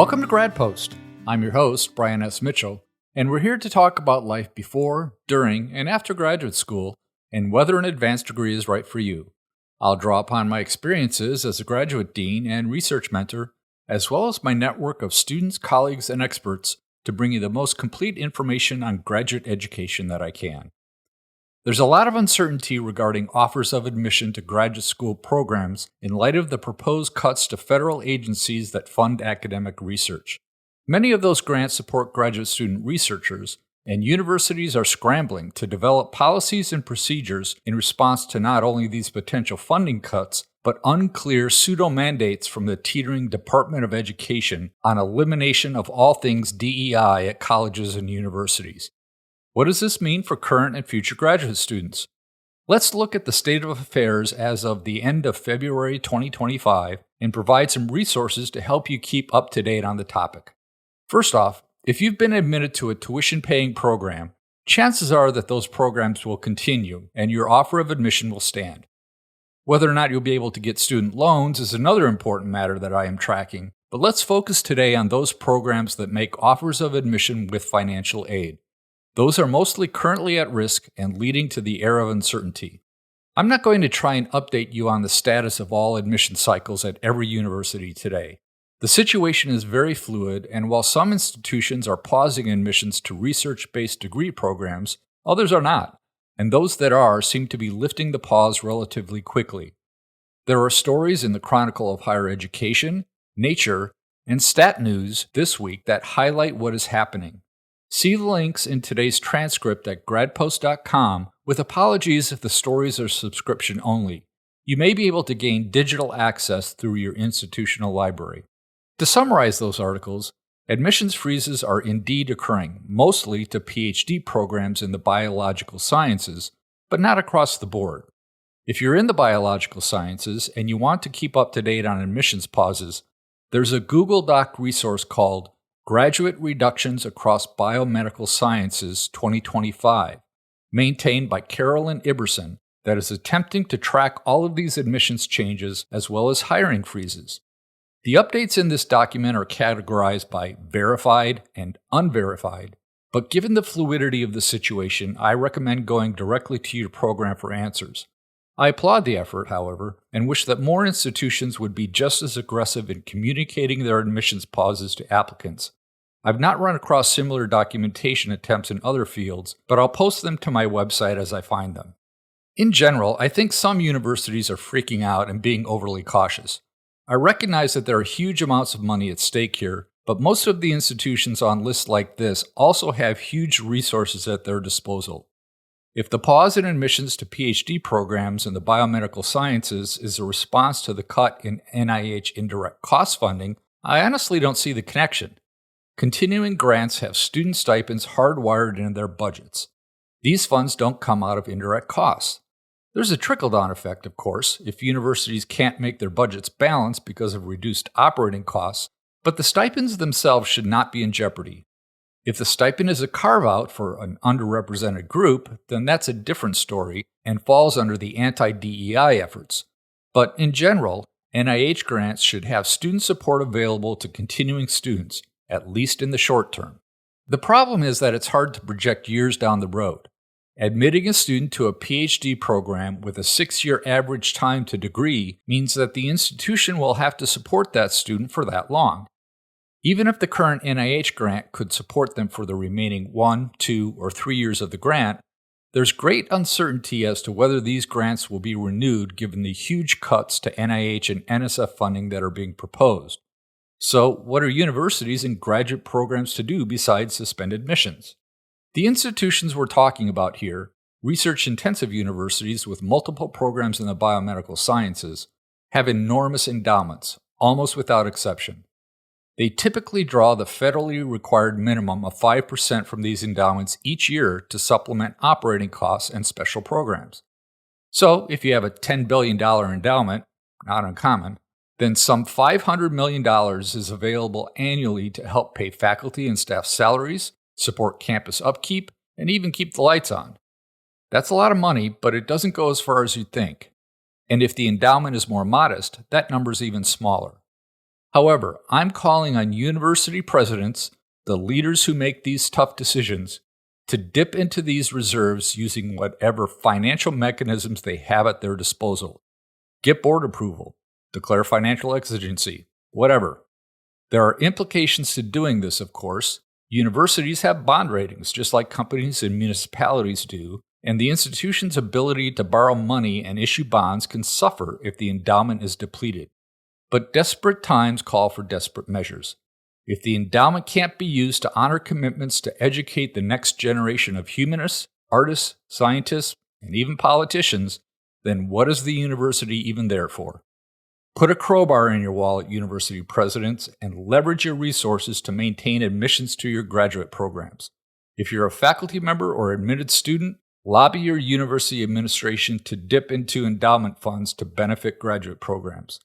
Welcome to Grad-post. I'm your host, Brian S. Mitchell, and we're here to talk about life before, during, and after graduate school, and whether an advanced degree is right for you. I'll draw upon my experiences as a graduate dean and research mentor, as well as my network of students, colleagues, and experts to bring you the most complete information on graduate education that I can. There's a lot of uncertainty regarding offers of admission to graduate school programs in light of the proposed cuts to federal agencies that fund academic research. Many of those grants support graduate student researchers, and universities are scrambling to develop policies and procedures in response to not only these potential funding cuts, but unclear pseudo-mandates from the teetering Department of Education on elimination of all things DEI at colleges and universities. What does this mean for current and future graduate students? Let's look at the state of affairs as of the end of February 2025 and provide some resources to help you keep up to date on the topic. First off, if you've been admitted to a tuition-paying program, chances are that those programs will continue and your offer of admission will stand. Whether or not you'll be able to get student loans is another important matter that I am tracking, but let's focus today on those programs that make offers of admission with financial aid. Those are mostly currently at risk and leading to the era of uncertainty. I'm not going to try and update you on the status of all admission cycles at every university today. The situation is very fluid, and while some institutions are pausing admissions to research-based degree programs, others are not, and those that are seem to be lifting the pause relatively quickly. There are stories in the Chronicle of Higher Education, Nature, and Stat News this week that highlight what is happening. See the links in today's transcript at gradpost.com, with apologies if the stories are subscription only. You may be able to gain digital access through your institutional library. To summarize those articles, admissions freezes are indeed occurring, mostly to PhD programs in the biological sciences, but not across the board. If you're in the biological sciences and you want to keep up to date on admissions pauses, there's a Google Doc resource called Graduate Reductions Across Biomedical Sciences 2025, maintained by Carolyn Iberson, that is attempting to track all of these admissions changes as well as hiring freezes. The updates in this document are categorized by verified and unverified, but given the fluidity of the situation, I recommend going directly to your program for answers. I applaud the effort, however, and wish that more institutions would be just as aggressive in communicating their admissions pauses to applicants. I've not run across similar documentation attempts in other fields, but I'll post them to my website as I find them. In general, I think some universities are freaking out and being overly cautious. I recognize that there are huge amounts of money at stake here, but most of the institutions on lists like this also have huge resources at their disposal. If the pause in admissions to PhD programs in the biomedical sciences is a response to the cut in NIH indirect cost funding, I honestly don't see the connection. Continuing grants have student stipends hardwired into their budgets. These funds don't come out of indirect costs. There's a trickle-down effect, of course, if universities can't make their budgets balance because of reduced operating costs, but the stipends themselves should not be in jeopardy. If the stipend is a carve-out for an underrepresented group, then that's a different story and falls under the anti-DEI efforts. But in general, NIH grants should have student support available to continuing students, at least in the short term. The problem is that it's hard to project years down the road. Admitting a student to a PhD program with a 6-year average time to degree means that the institution will have to support that student for that long. Even if the current NIH grant could support them for the remaining 1, 2, or 3 years of the grant, there's great uncertainty as to whether these grants will be renewed given the huge cuts to NIH and NSF funding that are being proposed. So, what are universities and graduate programs to do besides suspend admissions? The institutions we're talking about here, research-intensive universities with multiple programs in the biomedical sciences, have enormous endowments, almost without exception. They typically draw the federally required minimum of 5% from these endowments each year to supplement operating costs and special programs. So, if you have a $10 billion endowment, not uncommon, then some $500 million is available annually to help pay faculty and staff salaries, support campus upkeep, and even keep the lights on. That's a lot of money, but it doesn't go as far as you'd think. And if the endowment is more modest, that number is even smaller. However, I'm calling on university presidents, the leaders who make these tough decisions, to dip into these reserves using whatever financial mechanisms they have at their disposal. Get board approval, declare financial exigency, whatever. There are implications to doing this, of course. Universities have bond ratings, just like companies and municipalities do, and the institution's ability to borrow money and issue bonds can suffer if the endowment is depleted. But desperate times call for desperate measures. If the endowment can't be used to honor commitments to educate the next generation of humanists, artists, scientists, and even politicians, then what is the university even there for? Put a crowbar in your wall at university presidents and leverage your resources to maintain admissions to your graduate programs. If you're a faculty member or admitted student, lobby your university administration to dip into endowment funds to benefit graduate programs.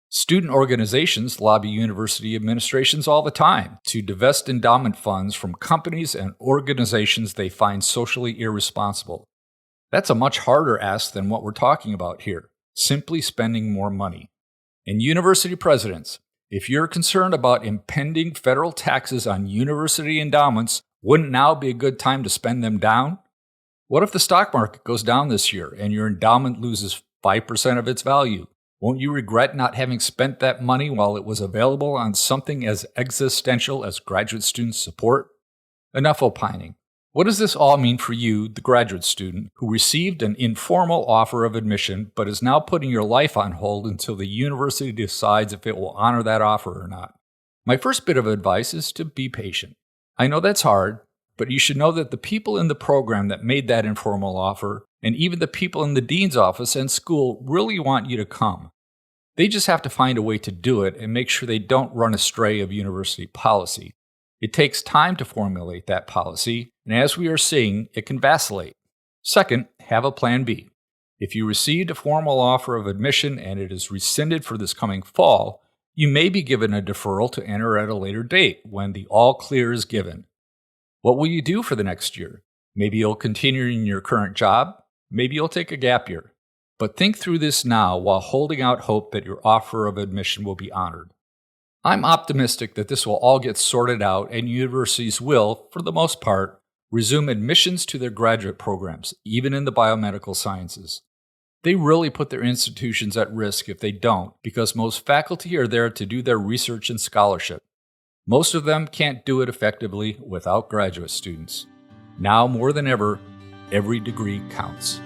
Student organizations lobby university administrations all the time to divest endowment funds from companies and organizations they find socially irresponsible. That's a much harder ask than what we're talking about here, simply spending more money. And university presidents, if you're concerned about impending federal taxes on university endowments, wouldn't now be a good time to spend them down? What if the stock market goes down this year and your endowment loses 5% of its value? Won't you regret not having spent that money while it was available on something as existential as graduate student support? Enough opining. What does this all mean for you, the graduate student, who received an informal offer of admission but is now putting your life on hold until the university decides if it will honor that offer or not? My first bit of advice is to be patient. I know that's hard, but you should know that the people in the program that made that informal offer, and even the people in the dean's office and school, really want you to come. They just have to find a way to do it and make sure they don't run astray of university policy. It takes time to formulate that policy, and as we are seeing, it can vacillate. Second, have a plan B. If you received a formal offer of admission and it is rescinded for this coming fall, you may be given a deferral to enter at a later date when the all clear is given. What will you do for the next year? Maybe you'll continue in your current job. Maybe you'll take a gap year. But think through this now while holding out hope that your offer of admission will be honored. I'm optimistic that this will all get sorted out and universities will, for the most part, resume admissions to their graduate programs, even in the biomedical sciences. They really put their institutions at risk if they don't, because most faculty are there to do their research and scholarship. Most of them can't do it effectively without graduate students. Now more than ever, every degree counts.